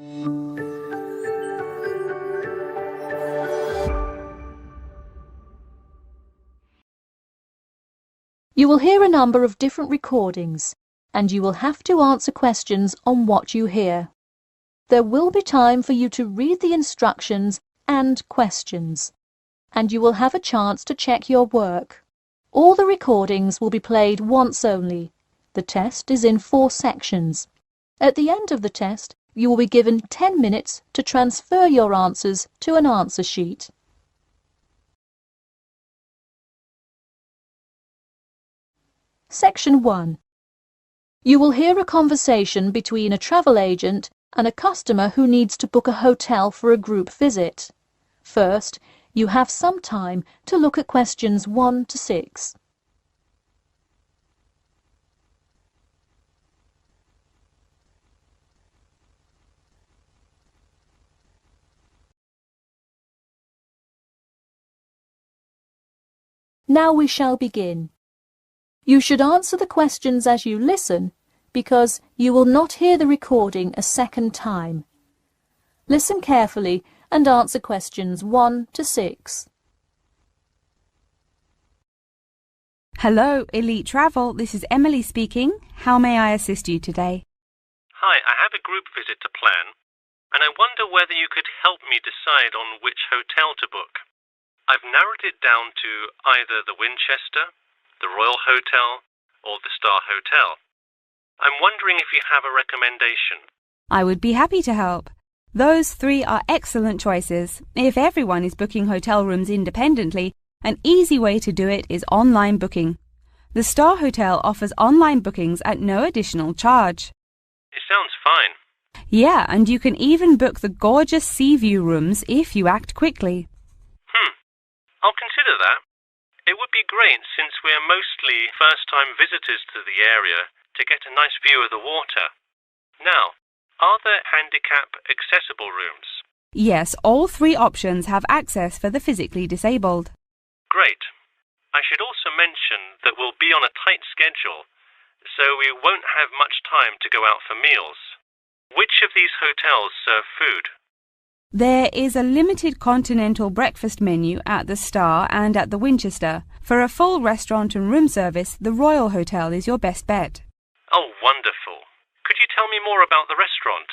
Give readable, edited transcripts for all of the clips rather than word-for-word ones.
You will hear a number of different recordings, and you will have to answer questions on what you hear. There will be time for you to read the instructions and questions, and you will have a chance to check your work. All the recordings will be played once only. The test is in 4 sections. At the end of the test, you will be given 10 minutes to transfer your answers to an answer sheet. Section 1. You will hear a conversation between a travel agent and a customer who needs to book a hotel for a group visit. First, you have some time to look at questions 1 to 6. Now we shall begin. You should answer the questions as you listen, because you will not hear the recording a second time. Listen carefully and answer questions 1 to 6. Hello, Elite Travel. This is Emily speaking. How may I assist you today? Hi, I have a group visit to plan, and I wonder whether you could help me decide on which hotel to book. I've narrowed it down to either the Winchester, the Royal Hotel, or the Star Hotel. I'm wondering if you have a recommendation. I would be happy to help. Those 3 are excellent choices. If everyone is booking hotel rooms independently, an easy way to do it is online booking. The Star Hotel offers online bookings at no additional charge. It sounds fine. Yeah, and you can even book the gorgeous sea view rooms if you act quickly. I'll consider that. It would be great since we're mostly first-time visitors to the area to get a nice view of the water. Now, are there handicap-accessible rooms? Yes, all 3 options have access for the physically disabled. Great. I should also mention that we'll be on a tight schedule, so we won't have much time to go out for meals. Which of these hotels serve food? There is a limited continental breakfast menu at the Star and at the Winchester. For a full restaurant and room service, the Royal Hotel is your best bet. Oh, wonderful. Could you tell me more about the restaurant?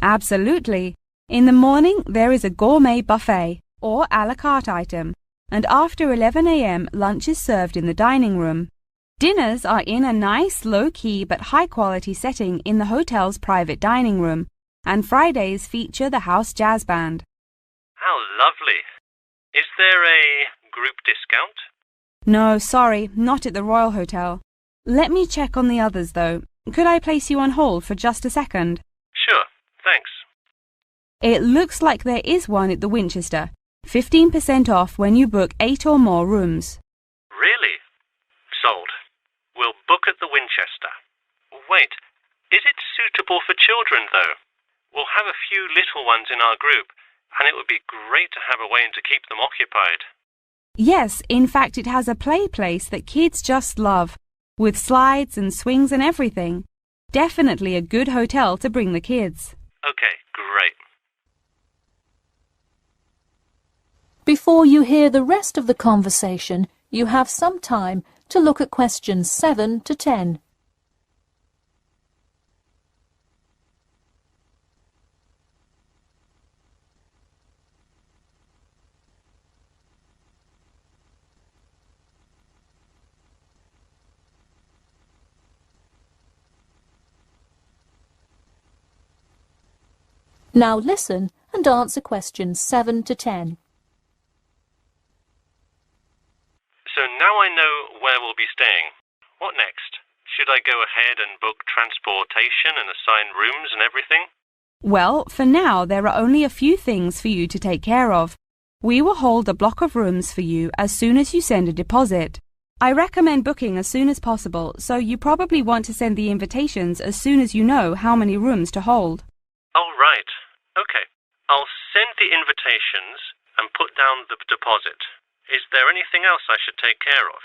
Absolutely. In the morning, there is a gourmet buffet or a la carte item, and after 11 a.m. lunch is served in the dining room. Dinners are in a nice, low-key but high-quality setting in the hotel's private dining room, and Fridays feature the house jazz band. How lovely. Is there a group discount? No, sorry, not at the Royal Hotel. Let me check on the others, though. Could I place you on hold for just a second? Sure, thanks. It looks like there is one at the Winchester. 15% off when you book 8 or more rooms. Really? Sold. We'll book at the Winchester. Wait, is it suitable for children, though? We'll have a few little ones in our group, and it would be great to have a way to keep them occupied. Yes, in fact it has a play place that kids just love, with slides and swings and everything. Definitely a good hotel to bring the kids. Okay, great. Before you hear the rest of the conversation, you have some time to look at questions 7 to 10. Now listen and answer questions 7 to 10. So now I know where we'll be staying. What next? Should I go ahead and book transportation and assign rooms and everything? Well, for now there are only a few things for you to take care of. We will hold a block of rooms for you as soon as you send a deposit. I recommend booking as soon as possible, so you probably want to send the invitations as soon as you know how many rooms to hold. Oh, right. Okay. I'll send the invitations and put down the deposit. Is there anything else I should take care of?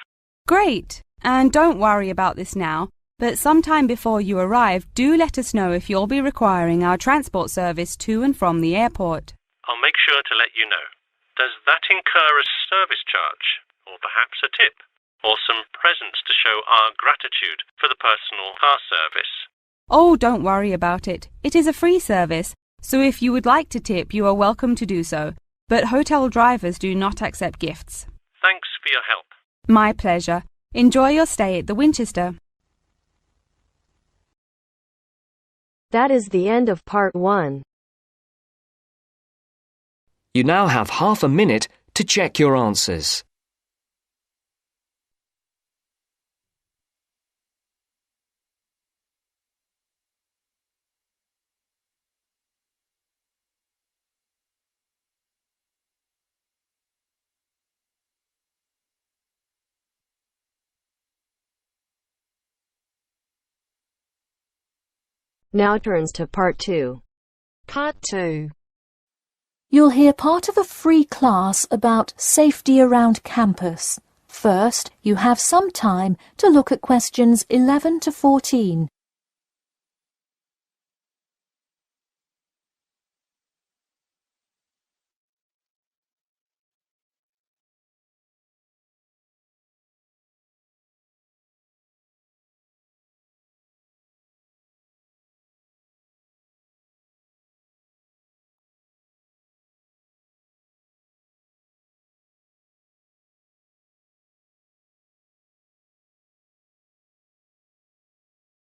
Great! And don't worry about this now. But sometime before you arrive, do let us know if you'll be requiring our transport service to and from the airport. I'll make sure to let you know. Does that incur a service charge, or perhaps a tip, or some presents to show our gratitude for the personal car service? Oh, don't worry about it. It is a free service, so if you would like to tip, you are welcome to do so. But hotel drivers do not accept gifts. Thanks for your help. My pleasure. Enjoy your stay at the Winchester. That is the end of part 1. You now have half a minute to check your answers. Now turns to part 2. Part 2. You'll hear part of a free class about safety around campus. First, you have some time to look at questions 11 to 14.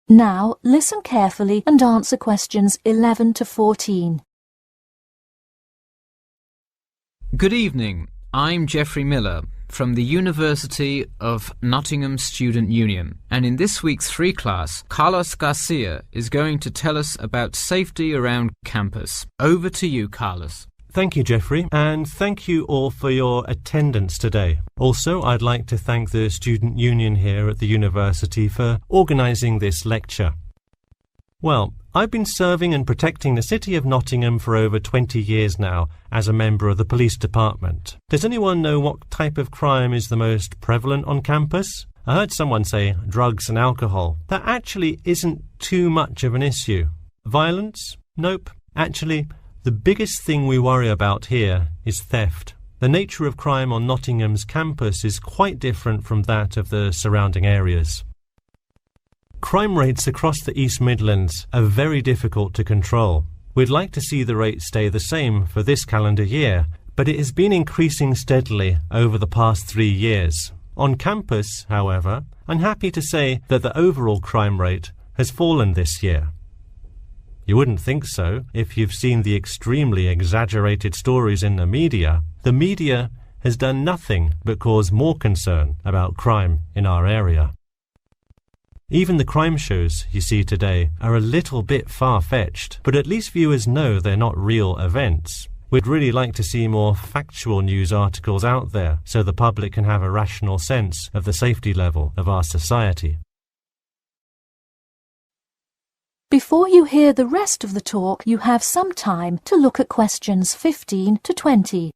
Now, listen carefully and answer questions 11 to 14. Good evening. I'm Geoffrey Miller from the University of Nottingham Student Union, and in this week's free class, Carlos Garcia is going to tell us about safety around campus. Over to you, Carlos. Thank you, Geoffrey, and thank you all for your attendance today. Also, I'd like to thank the Student Union here at the university for organising this lecture. Well, I've been serving and protecting the city of Nottingham for over 20 years now as a member of the police department. Does anyone know what type of crime is the most prevalent on campus? I heard someone say drugs and alcohol. That actually isn't too much of an issue. Violence? Nope. Actually, the biggest thing we worry about here is theft. The nature of crime on Nottingham's campus is quite different from that of the surrounding areas. Crime rates across the East Midlands are very difficult to control. We'd like to see the rate stay the same for this calendar year, but it has been increasing steadily over the past 3 years. On campus, however, I'm happy to say that the overall crime rate has fallen this year. You wouldn't think so if you've seen the extremely exaggerated stories in the media. The media has done nothing but cause more concern about crime in our area. Even the crime shows you see today are a little bit far-fetched, but at least viewers know they're not real events. We'd really like to see more factual news articles out there so the public can have a rational sense of the safety level of our society. Before you hear the rest of the talk, you have some time to look at questions 15 to 20.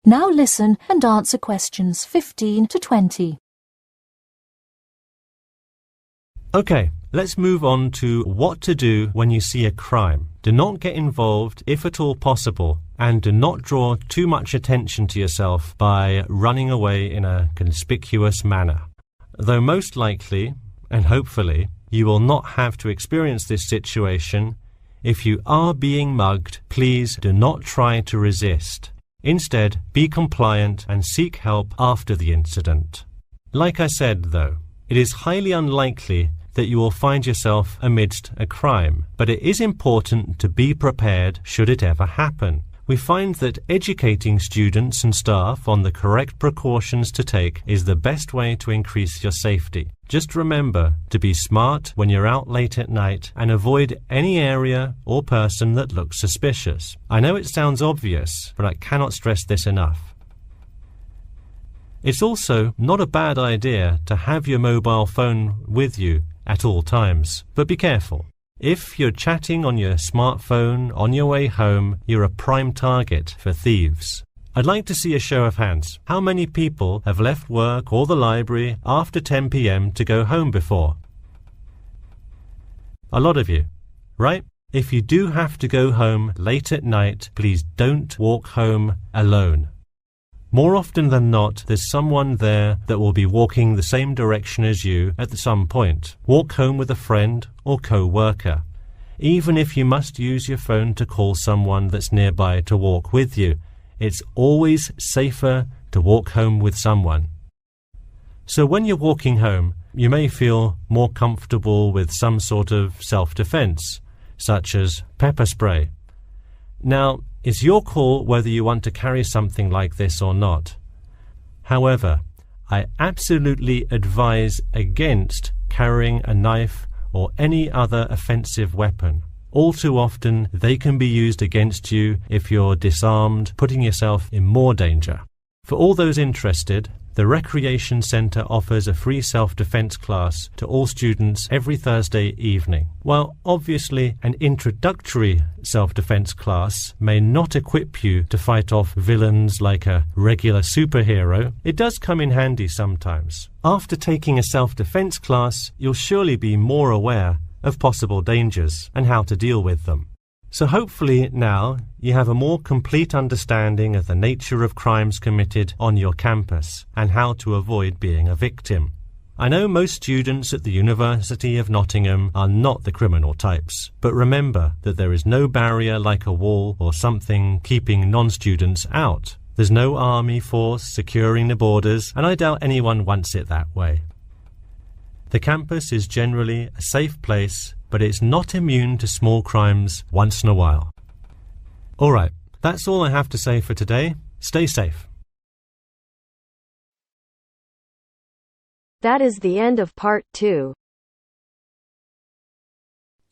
Now listen and answer questions 15 to 20. Okay, let's move on to what to do when you see a crime. Do not get involved if at all possible, and do not draw too much attention to yourself by running away in a conspicuous manner. Though most likely, and hopefully, you will not have to experience this situation, if you are being mugged, please do not try to resist. Instead, be compliant and seek help after the incident. Like I said, though, it is highly unlikely that you will find yourself amidst a crime, but it is important to be prepared should it ever happen. We find that educating students and staff on the correct precautions to take is the best way to increase your safety. Just remember to be smart when you're out late at night and avoid any area or person that looks suspicious. I know it sounds obvious, but I cannot stress this enough. It's also not a bad idea to have your mobile phone with you at all times, but be careful. If you're chatting on your smartphone on your way home, you're a prime target for thieves. I'd like to see a show of hands. How many people have left work or the library after 10 p.m. to go home before? A lot of you, right? If you do have to go home late at night, please don't walk home alone. More often than not, there's someone there that will be walking the same direction as you at some point. Walk home with a friend or co-worker. Even if you must use your phone to call someone that's nearby to walk with you, it's always safer to walk home with someone. So when you're walking home, you may feel more comfortable with some sort of self-defense, such as pepper spray. Now, it's your call whether you want to carry something like this or not. However, I absolutely advise against carrying a knife or any other offensive weapon. All too often, they can be used against you if you're disarmed, putting yourself in more danger. For all those interested, the Recreation Centre offers a free self-defense class to all students every Thursday evening. While obviously an introductory self-defense class may not equip you to fight off villains like a regular superhero, it does come in handy sometimes. After taking a self-defense class, you'll surely be more aware of possible dangers and how to deal with them. So hopefully now you have a more complete understanding of the nature of crimes committed on your campus and how to avoid being a victim. I know most students at the University of Nottingham are not the criminal types, but remember that there is no barrier like a wall or something keeping non-students out. There's no army force securing the borders, and I doubt anyone wants it that way. The campus is generally a safe place, but it's not immune to small crimes once in a while. All right, that's all I have to say for today. Stay safe. That is the end of part 2.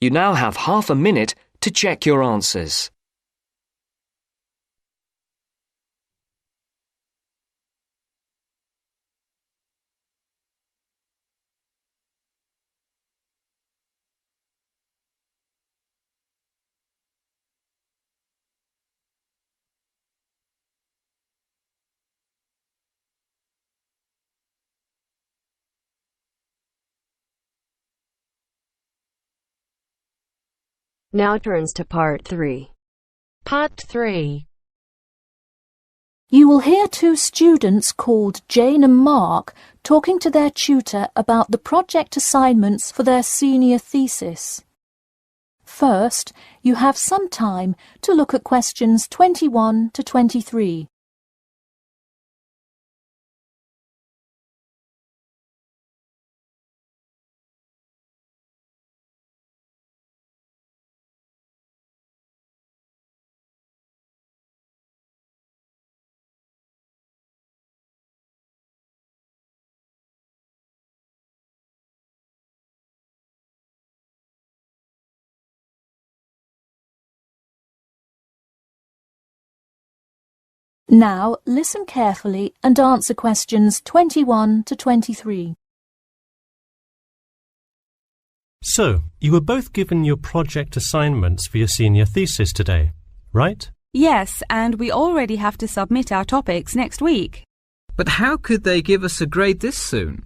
You now have half a minute to check your answers. Now turns to part 3. Part 3. You will hear two students called Jane and Mark talking to their tutor about the project assignments for their senior thesis. First, you have some time to look at questions 21 to 23. Now listen carefully and answer questions 21 to 23. So, you were both given your project assignments for your senior thesis today, right? Yes, and we already have to submit our topics next week. But how could they give us a grade this soon?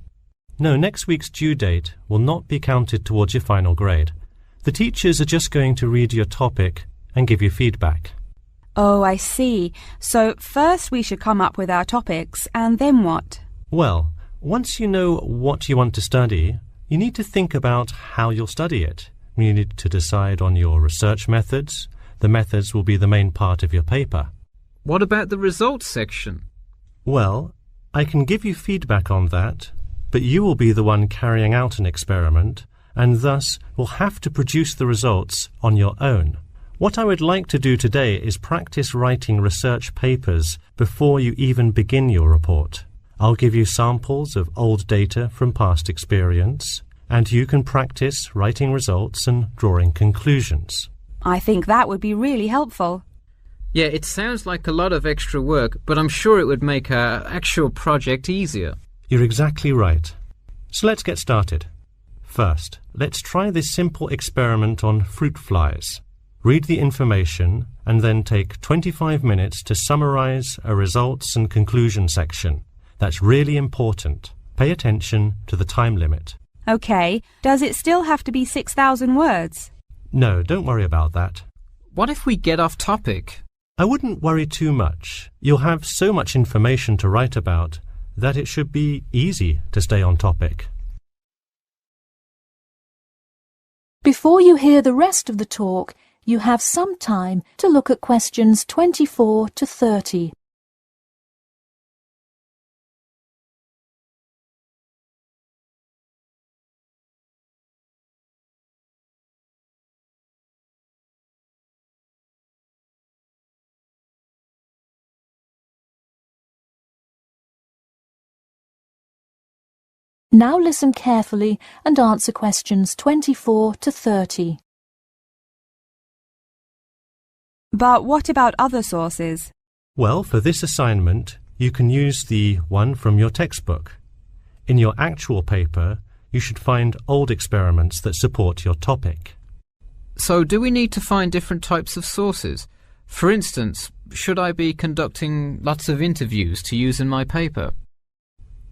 No, next week's due date will not be counted towards your final grade. The teachers are just going to read your topic and give you feedback. Oh, I see. So first we should come up with our topics, and then what? Well, once you know what you want to study, you need to think about how you'll study it. You need to decide on your research methods. The methods will be the main part of your paper. What about the results section? Well, I can give you feedback on that, but you will be the one carrying out an experiment, and thus will have to produce the results on your own. What I would like to do today is practice writing research papers before you even begin your report. I'll give you samples of old data from past experience, and you can practice writing results and drawing conclusions. I think that would be really helpful. Yeah, it sounds like a lot of extra work, but I'm sure it would make our actual project easier. You're exactly right. So let's get started. First, let's try this simple experiment on fruit flies. Read the information and then take 25 minutes to summarize a results and conclusion section. That's really important. Pay attention to the time limit. Okay, does it still have to be 6,000 words? No, don't worry about that. What if we get off topic? I wouldn't worry too much. You'll have so much information to write about that it should be easy to stay on topic. Before you hear the rest of the talk, you have some time to look at questions 24 to 30. Now listen carefully and answer questions 24 to 30. But what about other sources? Well, for this assignment, you can use the one from your textbook. In your actual paper, you should find old experiments that support your topic. So do we need to find different types of sources? For instance, should I be conducting lots of interviews to use in my paper?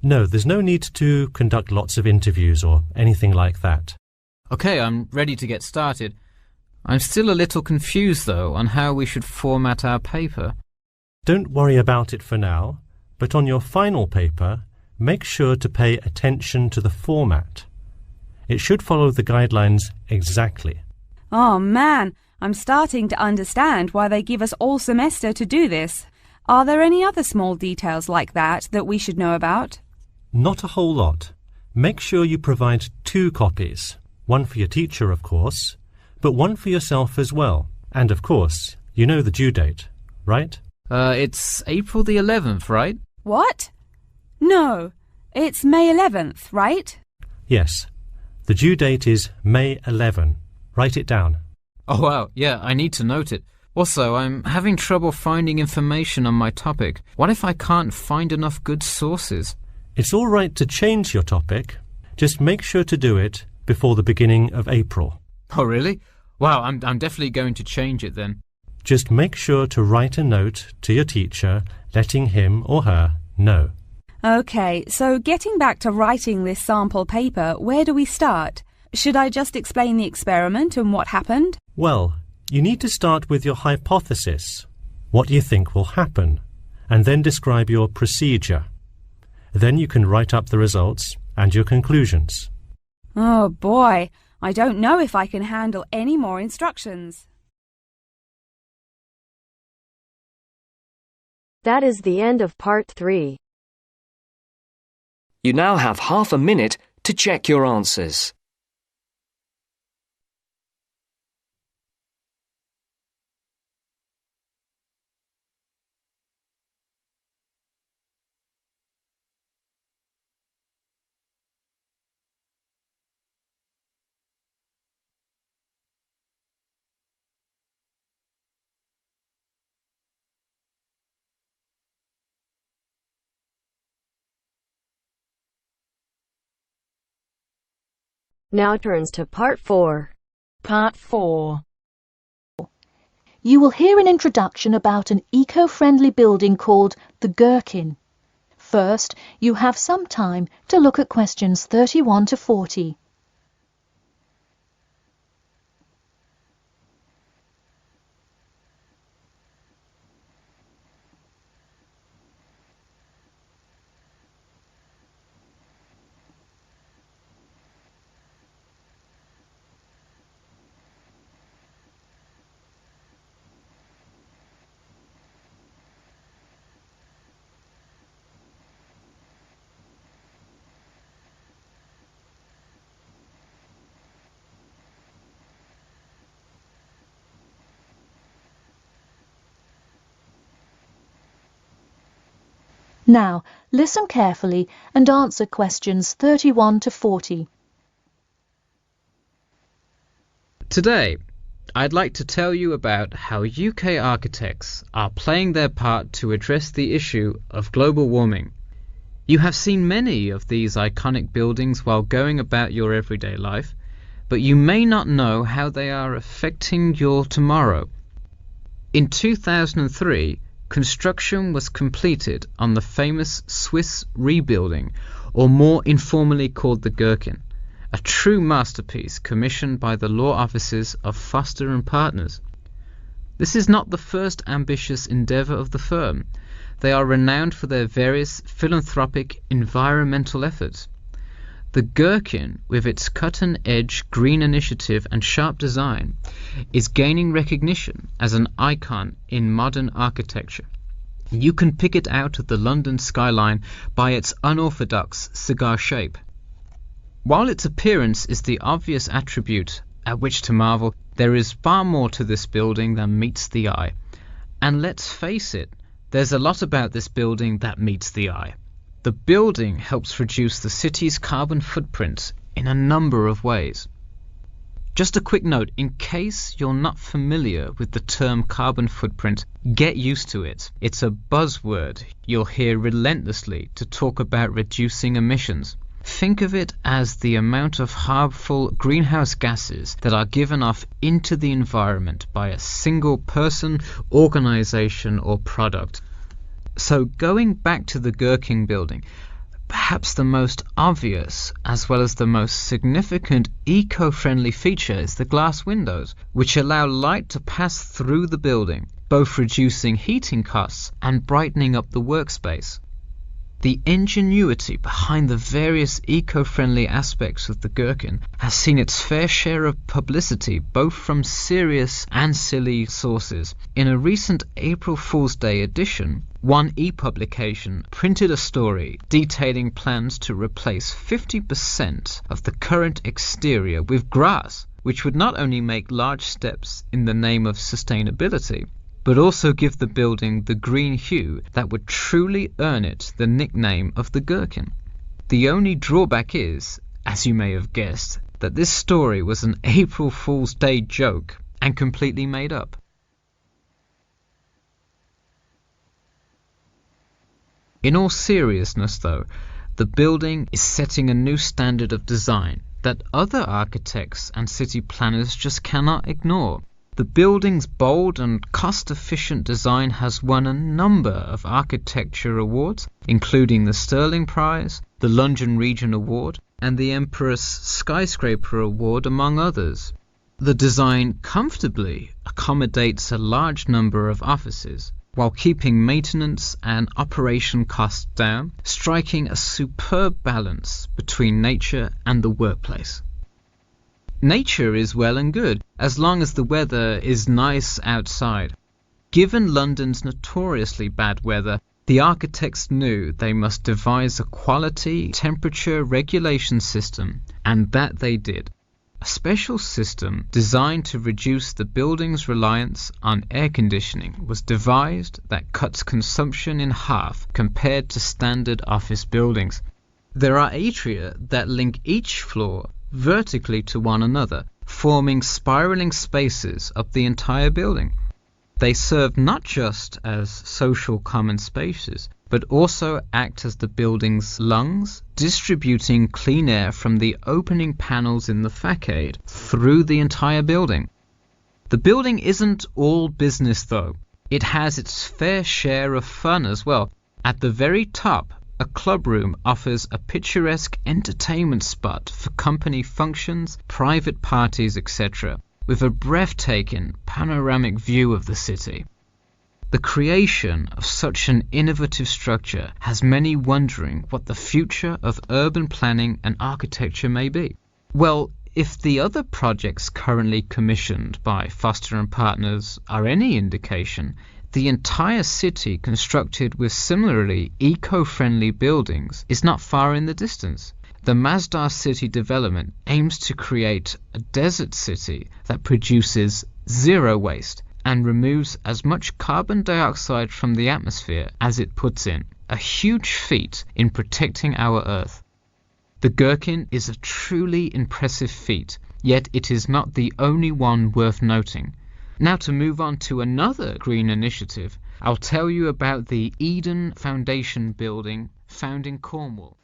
No, there's no need to conduct lots of interviews or anything like that. Okay, I'm ready to get started. I'm still a little confused, though, on how we should format our paper. Don't worry about it for now, but on your final paper, make sure to pay attention to the format. It should follow the guidelines exactly. Oh man, I'm starting to understand why they give us all semester to do this. Are there any other small details like that we should know about? Not a whole lot. Make sure you provide 2 copies. One for your teacher, of course, but one for yourself as well. And of course, you know the due date, right? It's April the 11th, right? What? No, it's May 11th, right? Yes. The due date is May 11. Write it down. Oh wow, yeah, I need to note it. Also, I'm having trouble finding information on my topic. What if I can't find enough good sources? It's all right to change your topic. Just make sure to do it before the beginning of April. Oh really? Wow, I'm definitely going to change it then. Just make sure to write a note to your teacher letting him or her know. Okay, so getting back to writing this sample paper, where do we start? Should I just explain the experiment and what happened? Well, you need to start with your hypothesis, what you think will happen, and then describe your procedure. Then you can write up the results and your conclusions. Oh boy, I don't know if I can handle any more instructions. That is the end of part 3. You now have half a minute to check your answers. Now turns to part 4. Part 4. You will hear an introduction about an eco-friendly building called the Gherkin. First, you have some time to look at questions 31 to 40. Now, listen carefully and answer questions 31 to 40. Today, I'd like to tell you about how UK architects are playing their part to address the issue of global warming. You have seen many of these iconic buildings while going about your everyday life, but you may not know how they are affecting your tomorrow. In 2003, construction was completed on the famous Swiss rebuilding, or more informally called the Gherkin, a true masterpiece commissioned by the law offices of Foster and Partners. This is not the first ambitious endeavour of the firm. They are renowned for their various philanthropic environmental efforts. The Gherkin, with its cutting-edge green initiative and sharp design, is gaining recognition as an icon in modern architecture. You can pick it out of the London skyline by its unorthodox cigar shape. While its appearance is the obvious attribute at which to marvel, there is far more to this building than meets the eye. And let's face it, there's a lot about this building that meets the eye. The building helps reduce the city's carbon footprint in a number of ways. Just a quick note, in case you're not familiar with the term carbon footprint, get used to it. It's a buzzword you'll hear relentlessly to talk about reducing emissions. Think of it as the amount of harmful greenhouse gases that are given off into the environment by a single person, organization, or product. So going back to the Gherkin building, perhaps the most obvious as well as the most significant eco-friendly feature is the glass windows, which allow light to pass through the building, both reducing heating costs and brightening up the workspace. The ingenuity behind the various eco-friendly aspects of the Gherkin has seen its fair share of publicity both from serious and silly sources. In a recent April Fool's Day edition, One e-publication printed a story detailing plans to replace 50% of the current exterior with grass, which would not only make large steps in the name of sustainability, but also give the building the green hue that would truly earn it the nickname of the Gherkin. The only drawback is, as you may have guessed, that this story was an April Fool's Day joke and completely made up. In all seriousness though, the building is setting a new standard of design that other architects and city planners just cannot ignore. The building's bold and cost-efficient design has won a number of architecture awards, including the Stirling Prize, the London Region Award, and the Emperor's Skyscraper Award, among others. The design comfortably accommodates a large number of offices, while keeping maintenance and operation costs down, striking a superb balance between nature and the workplace. Nature is well and good, as long as the weather is nice outside. Given London's notoriously bad weather, the architects knew they must devise a quality temperature regulation system, and that they did. A special system designed to reduce the building's reliance on air conditioning was devised that cuts consumption in half compared to standard office buildings. There are atria that link each floor vertically to one another, forming spiraling spaces up the entire building. They serve not just as social common spaces, but also act as the building's lungs, distributing clean air from the opening panels in the facade through the entire building. The building isn't all business though. It has its fair share of fun as well. At the very top, a club room offers a picturesque entertainment spot for company functions, private parties, etc., with a breathtaking panoramic view of the city. The creation of such an innovative structure has many wondering what the future of urban planning and architecture may be. Well, if the other projects currently commissioned by Foster and Partners are any indication, the entire city constructed with similarly eco-friendly buildings is not far in the distance. The Masdar City development aims to create a desert city that produces zero waste and removes as much carbon dioxide from the atmosphere as it puts in, a huge feat in protecting our Earth. The Gherkin is a truly impressive feat, yet it is not the only one worth noting. Now, to move on to another green initiative, I'll tell you about the Eden Foundation building found in Cornwall.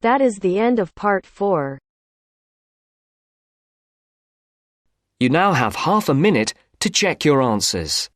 That is the end of part 4. You now have half a minute to check your answers.